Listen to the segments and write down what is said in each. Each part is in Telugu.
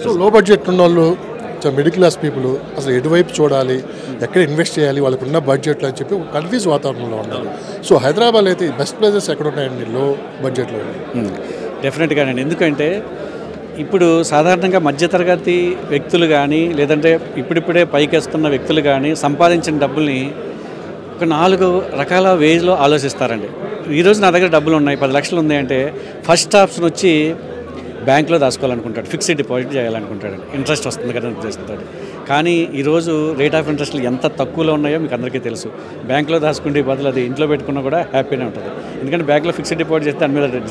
సో లో బడ్జెట్ ఉన్న వాళ్ళు మిడిల్ క్లాస్ పీపుల్ అసలు ఎటువైపు చూడాలి, ఎక్కడ ఇన్వెస్ట్ చేయాలి, వాళ్ళకు ఉన్న బడ్జెట్లో అని చెప్పి కన్ఫ్యూజ్ వాతావరణంలో ఉన్నారు. సో హైదరాబాద్ అయితే బెస్ట్ ప్లేసెస్ ఎక్కడ ఉన్నాయండి లో బడ్జెట్లో? డెఫినెట్గానండి. ఎందుకంటే ఇప్పుడు సాధారణంగా మధ్యతరగతి వ్యక్తులు కానీ లేదంటే ఇప్పుడిప్పుడే పైకి వస్తున్న వ్యక్తులు కానీ సంపాదించిన డబ్బుల్ని ఒక 4 రకాల వేస్లో ఆలోచిస్తారండి. ఈరోజు నా దగ్గర డబ్బులు ఉన్నాయి, 10 లక్షలు ఉన్నాయంటే ఫస్ట్ ఆప్షన్ వచ్చి బ్యాంక్లో దాచుకోవాలనుకుంటాడు, ఫిక్స్డ్ డిపాజిట్ చేయాలనుకుంటాడు, ఇంట్రెస్ట్ వస్తుంది కదా ఉద్దేశిస్తాడు. కానీ ఈరోజు రేట్ ఆఫ్ ఇంట్రెస్ట్లు ఎంత తక్కువలో ఉన్నాయో మీకు అందరికీ తెలుసు. బ్యాంక్లో దాచుకుంటే బదులు అది ఇంట్లో పెట్టుకున్నా కూడా హ్యాపీనే ఉంటుంది. ఎందుకంటే బ్యాంక్లో ఫిక్స్డ్ డిపాజిట్ చేస్తే దాని మీద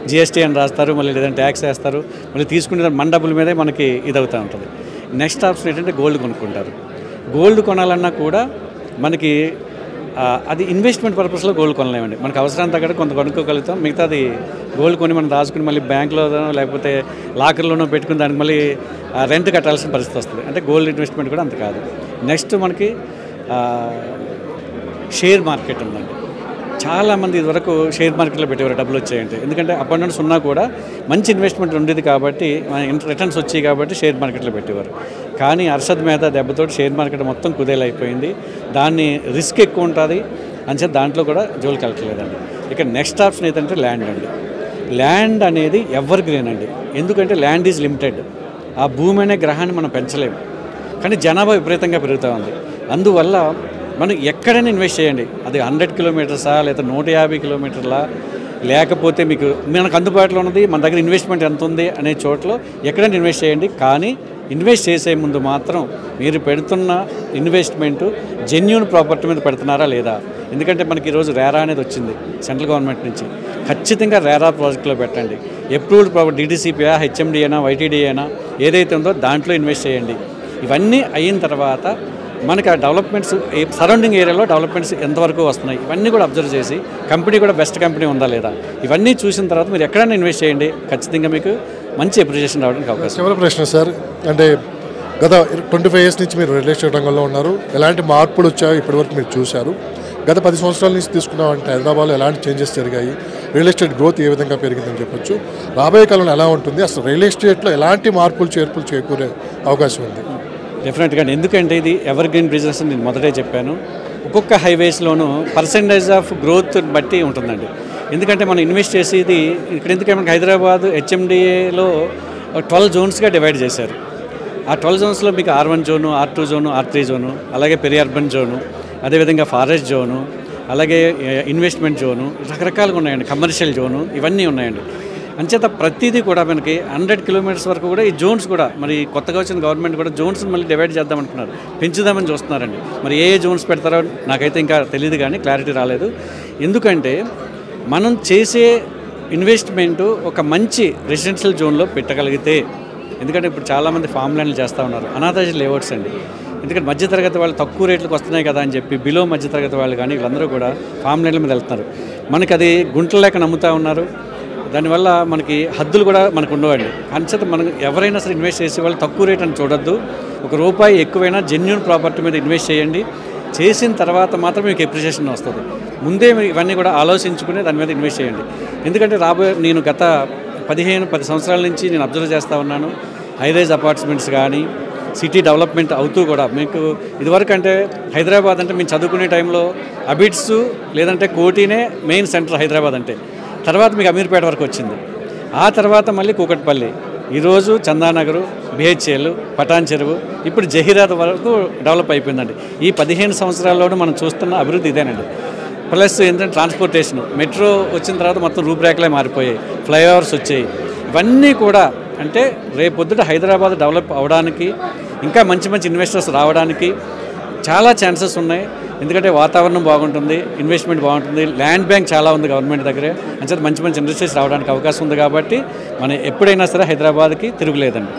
జిఎస్టీ అని రాస్తారు, మళ్ళీ లేదంటే ట్యాక్స్ వేస్తారు, మళ్ళీ తీసుకునే మన డబ్బుల మీదే మనకి ఇది అవుతూ ఉంటుంది. నెక్స్ట్ ఆప్షన్ ఏంటంటే గోల్డ్ కొనుక్కుంటారు. గోల్డ్ కొనాలన్నా కూడా మనకి అది ఇన్వెస్ట్మెంట్ పర్పస్లో గోల్డ్ కొనలేమండి. మనకు అవసరానికి తగ్గట్టు కొంత కొనుక్కోగలుగుతాం, మిగతాది గోల్డ్ కొని మనం దాచుకుని మళ్ళీ బ్యాంక్లోనో లేకపోతే లాకర్లోనో పెట్టుకుని దానికి మళ్ళీ రెంట్ కట్టాల్సిన పరిస్థితి వస్తుంది. అంటే గోల్డ్ ఇన్వెస్ట్మెంట్ కూడా అంత కాదు. నెక్స్ట్ మనకి షేర్ మార్కెట్ ఉందండి. చాలామంది ఇదివరకు షేర్ మార్కెట్లో పెట్టేవారు డబ్బులు వచ్చాయంటే, ఎందుకంటే అపాయింట్మెంట్స్ ఉన్నా కూడా మంచి ఇన్వెస్ట్మెంట్ ఉండేది కాబట్టి రిటర్న్స్ వచ్చాయి కాబట్టి షేర్ మార్కెట్లో పెట్టేవారు. కానీ అర్షద్ మెహతా దెబ్బతోటి షేర్ మార్కెట్ మొత్తం కుదేలైపోయింది. దాన్ని రిస్క్ ఎక్కువ ఉంటుంది అని చెప్పి దాంట్లో కూడా జోలికి వెళ్ళట్లేదండి. ఇక నెక్స్ట్ ఆప్షన్ ఏంటంటే ల్యాండ్ అండి. ల్యాండ్ అనేది ఎవర్ గ్రీన్ అండి. ఎందుకంటే ల్యాండ్ ఈజ్ లిమిటెడ్. ఆ భూమి అనే గ్రహాన్ని మనం పెంచలేము, కానీ జనాభా విపరీతంగా పెరుగుతూ ఉంది. అందువల్ల మనం ఎక్కడైనా ఇన్వెస్ట్ చేయండి, అది 100 కిలోమీటర్సా లేదా 150 కిలోమీటర్లా, లేకపోతే మీకు మనకు అందుబాటులో ఉన్నది, మన దగ్గర ఇన్వెస్ట్మెంట్ ఎంత ఉంది అనే చోట్ల ఎక్కడైనా ఇన్వెస్ట్ చేయండి. కానీ ఇన్వెస్ట్ చేసే ముందు మాత్రం మీరు పెడుతున్న ఇన్వెస్ట్మెంటు జెన్యూన్ ప్రాపర్టీ మీద పెడుతున్నారా లేదా. ఎందుకంటే మనకి ఈరోజు రేరా అనేది వచ్చింది సెంట్రల్ గవర్నమెంట్ నుంచి. ఖచ్చితంగా రేరా ప్రాజెక్టులో పెట్టండి. అప్రూవ్డ్ ప్రాపర్టీ డీటీసీపీయా, హెచ్ఎండి అయినా, వైటీడీ అయినా ఏదైతే ఉందో దాంట్లో ఇన్వెస్ట్ చేయండి. ఇవన్నీ అయిన తర్వాత మనకి ఆ డెవలప్మెంట్స్ సరౌండింగ్ ఏరియాలో డెవలప్మెంట్స్ ఎంతవరకు వస్తున్నాయి ఇవన్నీ కూడా అబ్జర్వ్ చేసి కంపెనీ కూడా బెస్ట్ కంపెనీ ఉందా లేదా ఇవన్నీ చూసిన తర్వాత మీరు ఎక్కడైనా ఇన్వెస్ట్ చేయండి. ఖచ్చితంగా మీకు మంచి అప్రిషియేషన్ రావడానికి అవకాశం. చివరి ప్రశ్న సార్, అంటే గత 25 ఇయర్స్ నుంచి మీరు రియల్ ఎస్టేట్ రంగంలో ఉన్నారు. ఎలాంటి మార్పులు వచ్చాయో ఇప్పటివరకు మీరు చూశారు. గత 10 సంవత్సరాల నుంచి తీసుకున్నామంటే హైదరాబాద్లో ఎలాంటి చేంజెస్ జరిగాయి, రియల్ ఎస్టేట్ గ్రోత్ ఏ విధంగా పెరిగిందని చెప్పొచ్చు, రాబోయే కాలంలో ఎలా ఉంటుంది, అసలు రియల్ ఎస్టేట్లో ఎలాంటి మార్పులు చేర్పులు చేకూరే అవకాశం ఉంది? డెఫినెట్గా. ఎందుకంటే ఇది ఎవర్ గ్రీన్ బిజినెస్ అని నేను మొదటే చెప్పాను. ఒక్కొక్క హైవేస్లోనూ పర్సంటేజ్ ఆఫ్ గ్రోత్ బట్టి ఉంటుందండి. ఎందుకంటే మనం ఇన్వెస్ట్ చేసేది ఇక్కడ, ఎందుకంటే మనకి హైదరాబాద్ హెచ్ఎండిఏలో 12 జోన్స్గా డివైడ్ చేశారు. ఆ 12 జోన్స్లో మీకు R1 zone, R2 zone, R3 zone, అలాగే పెరి అర్బన్ జోను, అదేవిధంగా ఫారెస్ట్ జోను, అలాగే ఇన్వెస్ట్మెంట్ జోను, రకరకాలుగా ఉన్నాయండి, కమర్షియల్ జోను, ఇవన్నీ ఉన్నాయండి. అంచేత ప్రతిదీ కూడా మనకి 100 కిలోమీటర్స్ వరకు కూడా ఈ జోన్స్ కూడా మరి కొత్తగా వచ్చిన గవర్నమెంట్ కూడా జోన్స్ మళ్ళీ డివైడ్ చేద్దామనుకున్నారు, పెంచుదామని చూస్తున్నారండి. మరి ఏ జోన్స్ పెడతారో నాకైతే ఇంకా తెలియదు, కానీ క్లారిటీ రాలేదు. ఎందుకంటే మనం చేసే ఇన్వెస్ట్మెంటు ఒక మంచి రెసిడెన్షియల్ జోన్లో పెట్టగలిగితే, ఎందుకంటే ఇప్పుడు చాలామంది ఫామ్ ల్యాండ్లు చేస్తూ ఉన్నారు, అనాథరైజ్డ్ లేఅవుట్స్ అండి. ఎందుకంటే మధ్యతరగతి వాళ్ళు తక్కువ రేట్లకు వస్తున్నాయి కదా అని చెప్పి బిలో మధ్యతరగతి వాళ్ళు కానీ వీళ్ళందరూ కూడా ఫామ్ ల్యాండ్ల మీద వెళ్తున్నారు. మనకి అది గుంటలు లేక నమ్ముతూ ఉన్నారు. దానివల్ల మనకి హద్దులు కూడా మనకు ఉండవండి. అంచేత మనం ఎవరైనా సరే ఇన్వెస్ట్ చేసే వాళ్ళు తక్కువ రేట్ అని చూడొద్దు. ₹1 ఎక్కువైనా జెన్యూన్ ప్రాపర్టీ మీద ఇన్వెస్ట్ చేయండి. చేసిన తర్వాత మాత్రం మీకు అప్రిషియేషన్ వస్తుంది. ముందే ఇవన్నీ కూడా ఆలోచించుకుని దాని మీద ఇన్వెస్ట్ చేయండి. ఎందుకంటే నేను గత 10 సంవత్సరాల నుంచి నేను అబ్జర్వ్ చేస్తూ ఉన్నాను. హైరైజ్ అపార్ట్మెంట్స్ కానీ సిటీ డెవలప్మెంట్ అవుతూ కూడా మీకు ఇదివరకు అంటే హైదరాబాద్ అంటే మేము చదువుకునే టైంలో అబిడ్స్ లేదంటే కోటినే మెయిన్ సెంటర్ హైదరాబాద్ అంటే. తర్వాత మీకు అమీర్పేట వరకు వచ్చింది. ఆ తర్వాత మళ్ళీ కూకట్పల్లి, ఈరోజు చందానగరు, బిహెచ్ఎల్, పటాన్ చెరువు, ఇప్పుడు జహీరాబాద్ వరకు డెవలప్ అయిపోయిందండి. ఈ 15 సంవత్సరాల్లోనూ మనం చూస్తున్న అభివృద్ధి ఇదేనండి. ప్లస్ ఏంటంటే ట్రాన్స్పోర్టేషన్, మెట్రో వచ్చిన తర్వాత మొత్తం రూపురేఖలే మారిపోయాయి, ఫ్లైఓవర్స్ వచ్చాయి. ఇవన్నీ కూడా అంటే రేపొద్దుట హైదరాబాద్ డెవలప్ అవడానికి, ఇంకా మంచి మంచి ఇన్వెస్టర్స్ రావడానికి చాలా ఛాన్సెస్ ఉన్నాయి. ఎందుకంటే వాతావరణం బాగుంటుంది, ఇన్వెస్ట్మెంట్ బాగుంటుంది, ల్యాండ్ బ్యాంక్ చాలా ఉంది గవర్నమెంట్ దగ్గరే. అంచేత మంచి మంచి ఇండస్ట్రీస్ రావడానికి అవకాశం ఉంది. కాబట్టి మనం ఎప్పుడైనా సరే హైదరాబాద్కి తిరుగులేదండి.